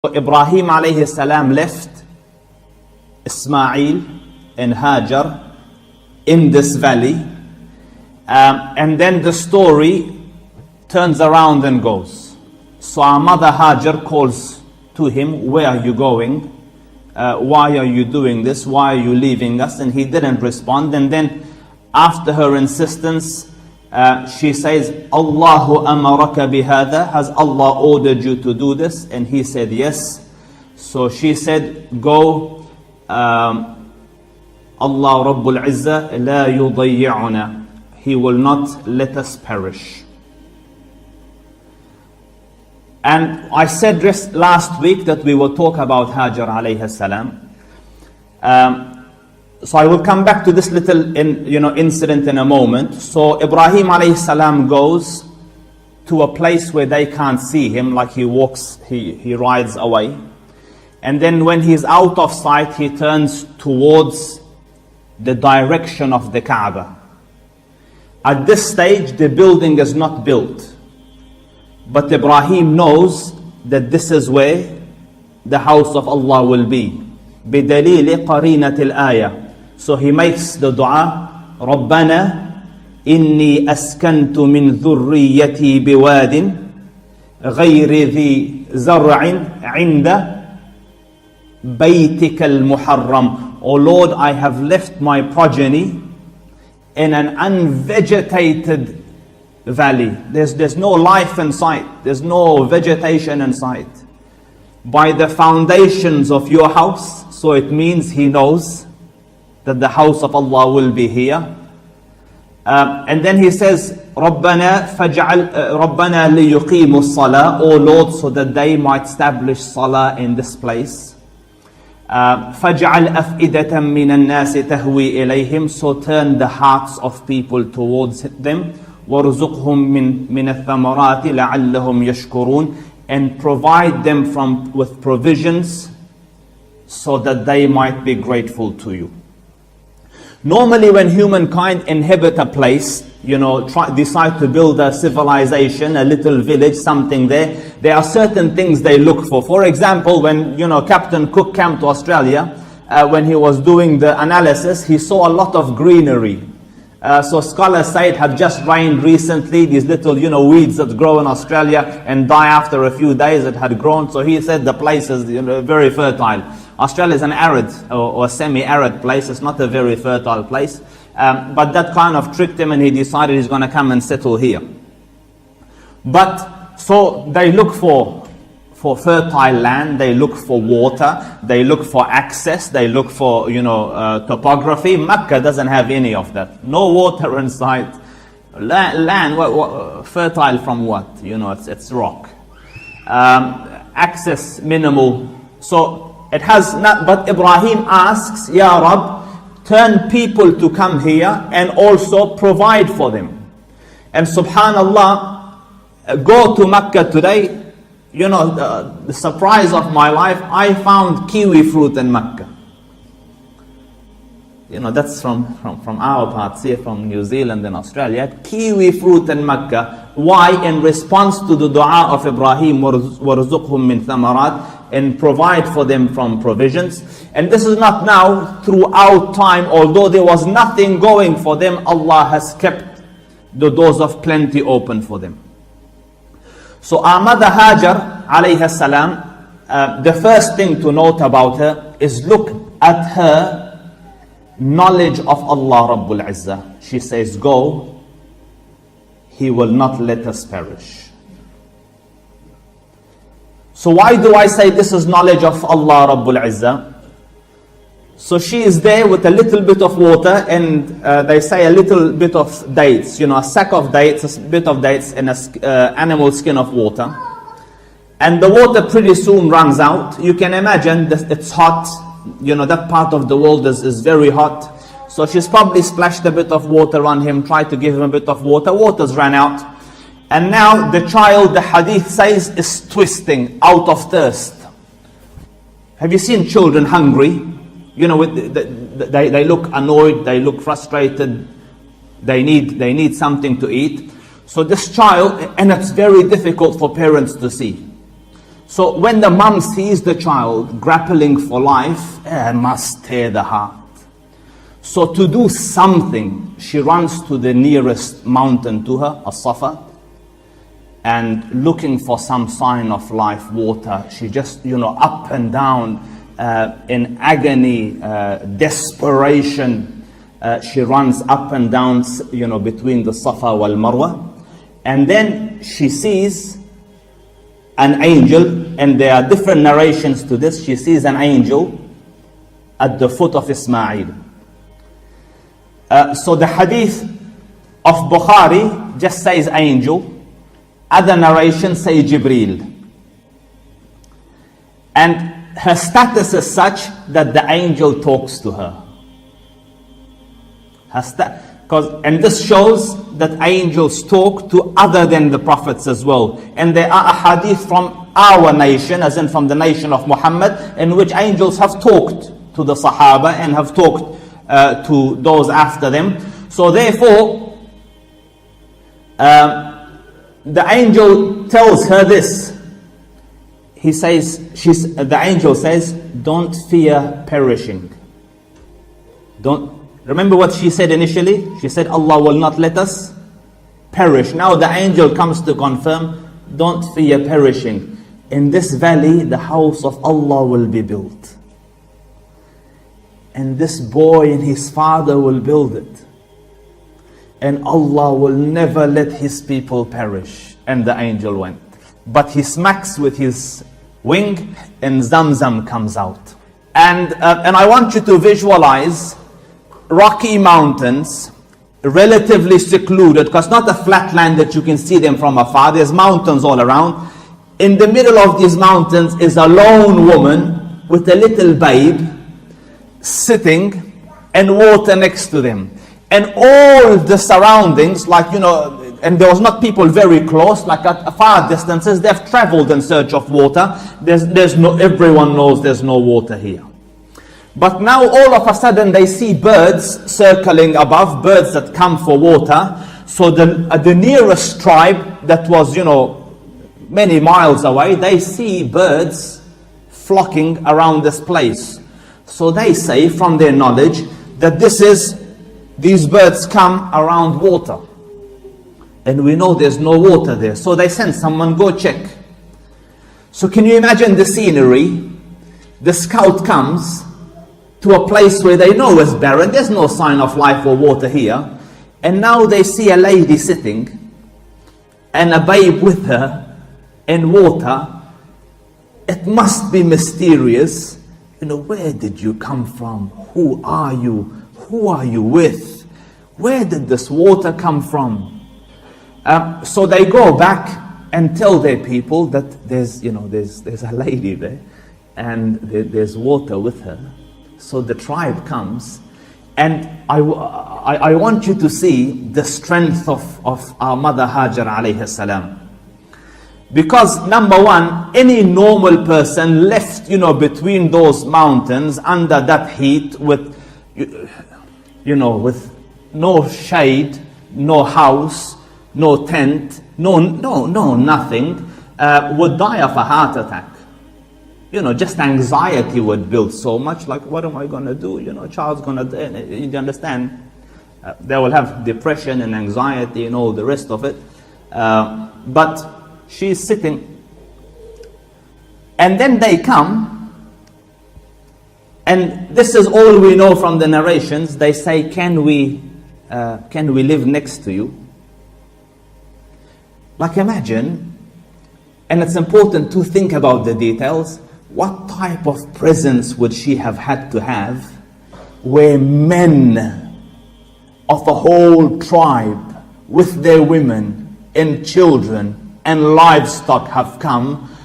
Ibrahim alayhi salam left Ismail and Hajar in this valley, and then the story turns around and goes. So our mother Hajar calls to him, "Where are you going? Why are you doing this? Why are you leaving us?" And he didn't respond. And then after her insistence, she says, "Allahu amaraka bihada, has Allah ordered you to do this?" And he said yes. So she said, "Go, Allah Rabbul Izzah la yudayya'una, He will not let us perish." And I said last week that we will talk about Hajar alayhi salam. So I will come back to this little incident in a moment. So Ibrahim alayhi salam goes to a place where they can't see him, like he walks, he rides away. And then when he's out of sight, he turns towards the direction of the Kaaba. At this stage, the building is not built. But Ibrahim knows that this is where the house of Allah will be. بِدَلِيلِ قَرِينَةِ الْآيَةِ. So he makes the dua, رَبَّنَا إِنِّي أَسْكَنْتُ مِنْ ذُرِّيَّتِي بِوَادٍ غَيْرِ ذِي زَرْعٍ عِنْدَ بَيْتِكَ الْمُحَرَّمِ. O Lord, I have left my progeny in an unvegetated valley. There's no life in sight. There's no vegetation in sight. By the foundations of your house. So it means he knows that the house of Allah will be here. And then he says, رَبَّنَا لِيُقِيمُوا الصَّلَاةِ. O Lord, so that they might establish salah in this place. فَجْعَلْ أَفْئِدَةً مِّنَ النَّاسِ تَهْوِي إِلَيْهِمْ. So turn the hearts of people towards them. وَارْزُقْهُمْ مِنَ الثَّمَرَاتِ لَعَلَّهُمْ يَشْكُرُونَ. And provide them with provisions so that they might be grateful to you. Normally when humankind inhabit a place, decide to build a civilization, a little village, something there are certain things they look for. For example, when Captain Cook came to Australia, when he was doing the analysis, he saw a lot of greenery. So scholars say it had just rained recently, these little weeds that grow in Australia and die after a few days, it had grown. So he said the place is very fertile. Australia is an arid or semi-arid place. It's not a very fertile place. But that kind of tricked him and he decided he's going to come and settle here. But so they look for fertile land, they look for water, they look for access, they look for topography. Mecca doesn't have any of that. No water in sight. Land, fertile from what? It's rock. Access minimal. So it has not, but Ibrahim asks, "Ya Rab, turn people to come here and also provide for them." And subhanallah, go to Mecca today, the surprise of my life, I found kiwi fruit in Mecca. That's from our parts here, from New Zealand and Australia. Kiwi fruit in Mecca. Why? In response to the dua of Ibrahim, وَرْزُقْهُمْ مِنْ ثَمَرَاتٍ, and provide for them from provisions. And this is not now, throughout time, although there was nothing going for them, Allah has kept the doors of plenty open for them. So our mother Hajar alayhi salam, the first thing to note about her is look at her knowledge of Allah Rabbul Izzah. She says, "Go, He will not let us perish." So why do I say this is knowledge of Allah Rabbul Izzah? So she is there with a little bit of water and they say a little bit of dates, a sack of dates, a bit of dates and an animal skin of water. And the water pretty soon runs out. You can imagine that it's hot. That part of the world is very hot. So she's probably splashed a bit of water on him, tried to give him a bit of water. Water's ran out. And now the child, the hadith says, is twisting out of thirst. Have you seen children hungry? They look annoyed, they look frustrated. They need something to eat. So this child, and it's very difficult for parents to see. So when the mum sees the child grappling for life, it must tear the heart. So to do something, she runs to the nearest mountain to her, As-Safa, and looking for some sign of life, water. She just, up and down in agony, desperation. She runs up and down, between the Safa wal Marwa. And then she sees an angel, and there are different narrations to this. She sees an angel at the foot of Ismail. So the hadith of Bukhari just says angel. Other narrations say Jibreel. And her status is such that the angel talks to her. And this shows that angels talk to other than the prophets as well. And there are a hadith from our nation, as in from the nation of Muhammad, in which angels have talked to the Sahaba and have talked to those after them. So therefore, the angel tells her this. The angel says, don't fear perishing. Remember what she said initially? She said, Allah will not let us perish. Now the angel comes to confirm, don't fear perishing. In this valley, the house of Allah will be built. And this boy and his father will build it. And Allah will never let his people perish. And the angel went. But he smacks with his wing and Zamzam comes out. And I want you to visualize rocky mountains, relatively secluded, because not a flat land that you can see them from afar. There's mountains all around. In the middle of these mountains is a lone woman with a little babe sitting and water next to them. And all the surroundings, and there was not people very close, like at far distances, they've traveled in search of water. Everyone knows there's no water here. But now all of a sudden they see birds circling above, birds that come for water. So the nearest tribe that was, many miles away, they see birds flocking around this place. So they say from their knowledge that these birds come around water. And we know there's no water there. So they send someone, go check. So can you imagine the scenery? The scout comes to a place where they know is barren. There's no sign of life or water here. And now they see a lady sitting and a babe with her in water. It must be mysterious. Where did you come from? Who are you? Who are you with? Where did this water come from? So they go back and tell their people that there's a lady there and there's water with her. So the tribe comes, and I want you to see the strength of our mother Hajar alayhi salam. Because number one, any normal person left, between those mountains under that heat with no shade, no house, no tent, no nothing, would die of a heart attack. Just anxiety would build so much, like, what am I going to do? Child's going to, you understand? They will have depression and anxiety and all the rest of it. But she's sitting. And then they come, and this is all we know from the narrations. They say, can we live next to you? Like, imagine, and it's important to think about the details, what type of presence would she have had to have where men of a whole tribe with their women and children and livestock have come,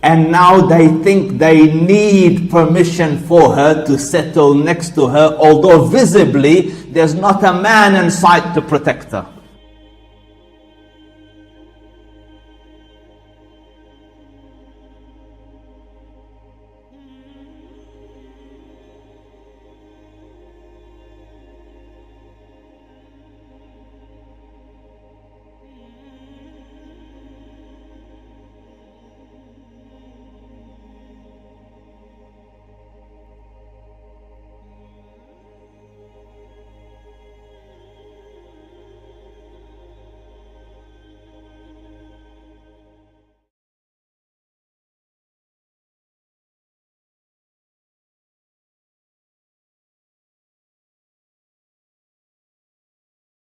and now they think they need permission for her to settle next to her, although visibly there's not a man in sight to protect her.